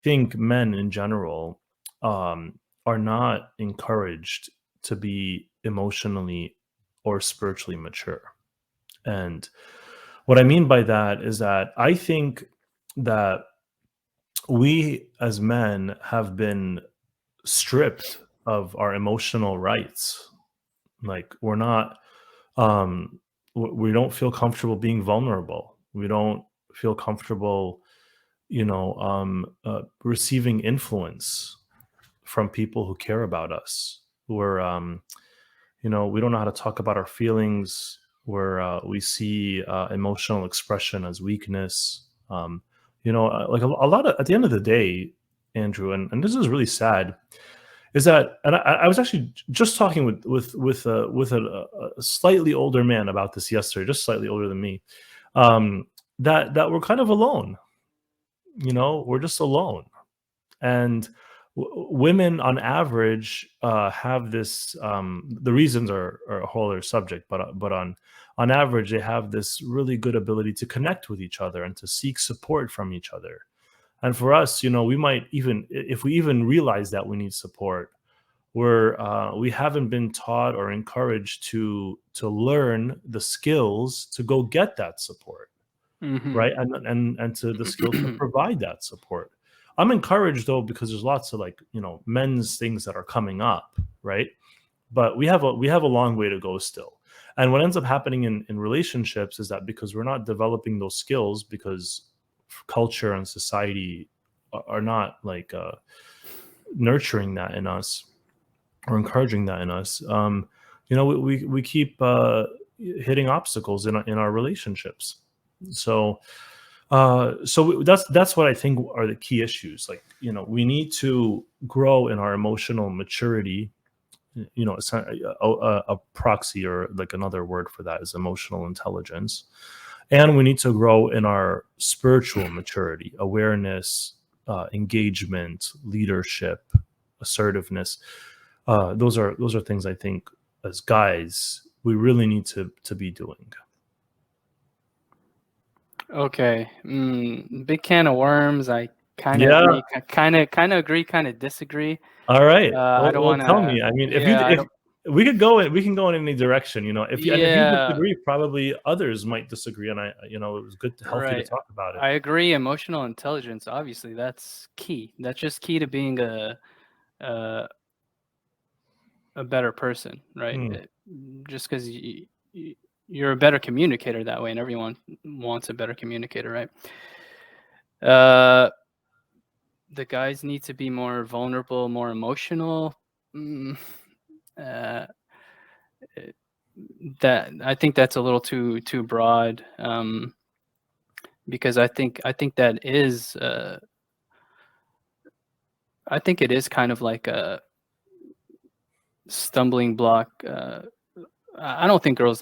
think men in general are not encouraged to be emotionally or spiritually mature. And what I mean by that is that I think that we as men have been stripped of our emotional rights. Like we're not we don't feel comfortable being vulnerable. We don't feel comfortable, receiving influence from people who care about us. We're we don't know how to talk about our feelings. We see emotional expression as weakness. Like a lot of, at the end of the day, Andrew, and this is really sad, is that, and I was actually just talking with a slightly older man about this yesterday, just slightly older than me, um, that we're kind of alone. We're just alone, and women on average have this. The reasons are a whole other subject, but on average, they have this really good ability to connect with each other and to seek support from each other. And for us, we might even, if we even realize that we need support, we haven't been taught or encouraged to learn the skills to go get that support, Hmm. right? And to the skills to provide that support. I'm encouraged though, because there's lots of, like, men's things that are coming up, right? But we have a long way to go still. And what ends up happening in relationships is that because we're not developing those skills, because culture and society are not like nurturing that in us or encouraging that in us, we keep hitting obstacles in our relationships. So that's what I think are the key issues. Like, we need to grow in our emotional maturity. It's a proxy, or like another word for that is emotional intelligence. And we need to grow in our spiritual maturity, awareness, engagement, leadership, assertiveness. Those are things I think, as guys, we really need to be doing. Okay. Big can of worms. I kind of Yeah. agree, kind of agree, kind of disagree. All right. I don't Well, want tell to. me. I mean, if you Yeah, I if don't. we can go in any direction. If you Yeah, disagree, probably others might disagree, and it was good, healthy to right. talk about it. I agree. Emotional intelligence, obviously, that's key. That's just key to being a, a better person, right? Hmm. Just because you're a better communicator that way, and everyone wants a better communicator, right? Uh, the guys need to be more vulnerable, more emotional. Mm, uh, that I think that's a little too broad, because I think that is I think it is kind of like a stumbling block. I don't think girls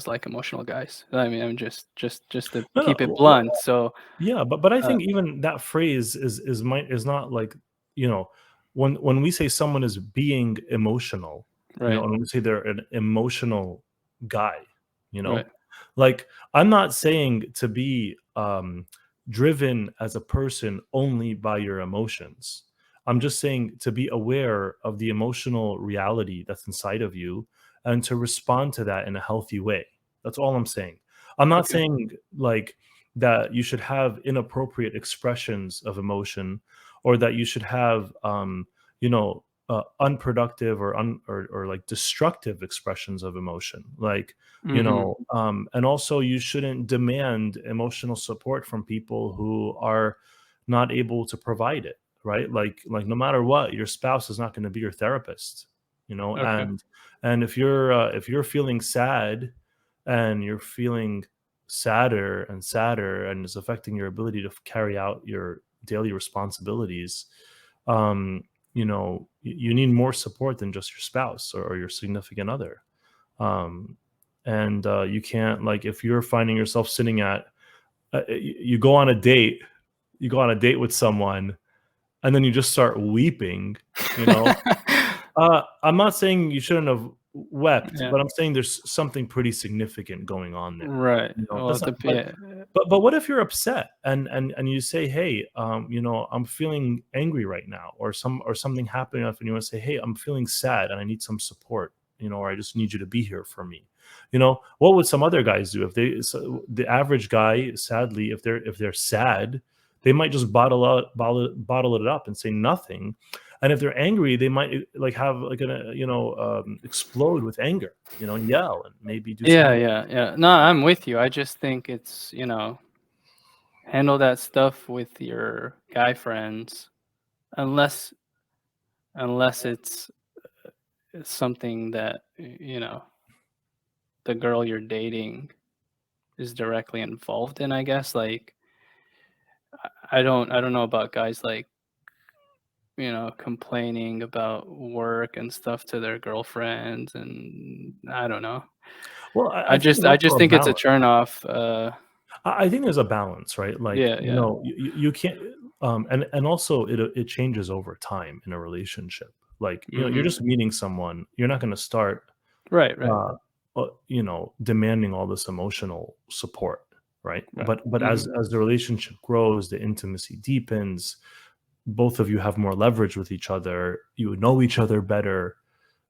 like emotional guys. I mean, I'm just to No, no. keep it blunt. So Yeah, but I uh, think even that phrase is not like, when we say someone is being emotional, right, and when we say they're an emotional guy, you right, know, like, I'm not saying to be driven as a person only by your emotions. I'm just saying to be aware of the emotional reality that's inside of you and to respond to that in a healthy way. That's all I'm saying. I'm not okay, saying, like, that you should have inappropriate expressions of emotion, or that you should have unproductive or like destructive expressions of emotion, like, hmm, and also you shouldn't demand emotional support from people who are not able to provide it, right? Like no matter what, your spouse is not going to be your therapist, okay, and if you're feeling sad, and you're feeling sadder and sadder, and it's affecting your ability to carry out your daily responsibilities, you need more support than just your spouse or your significant other. um, and you can't, like, if you're finding yourself sitting at you go on a date with someone, and then you just start weeping, I'm not saying you shouldn't have wept, Yeah. but I'm saying there's something pretty significant going on there. Right. You know, Well, that's not, yeah. but what if you're upset and you say, hey, I'm feeling angry right now, or something happened enough, and you want to say, hey, I'm feeling sad and I need some support, or I just need you to be here for me. What would some other guys do if the average guy, sadly, if they're sad, they might just bottle it up and say nothing. And if they're angry, they might like have like explode with anger, and yell and maybe do Yeah, something. yeah. No, I'm with you. I just think it's, handle that stuff with your guy friends, unless it's something that, the girl you're dating is directly involved in, I guess. Like, I don't know about guys like, complaining about work and stuff to their girlfriends, and I don't know. Well, I I think just there's I also just a think it's a balance. turn off. I think there's a balance, right? Like, Yeah. you can't, and also it changes over time in a relationship. Like, you're Mhm. just meeting someone. You're not going to start, Right. uh, demanding all this emotional support, right? Right. But as Mhm. as the relationship grows, the intimacy deepens. Both of you have more leverage with each other. You know each other better,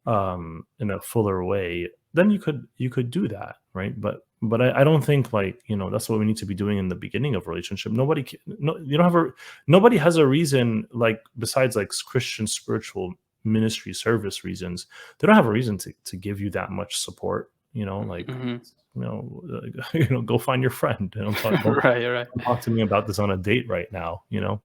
in a fuller way, then you could do that, right? But I don't think, like, that's what we need to be doing in the beginning of a relationship. No, you don't have nobody has a reason, like, besides like Christian spiritual ministry service reasons. They don't have a reason to give you that much support. Like, Mhm. go find your friend. Don't Right. talk to me about this on a date right now.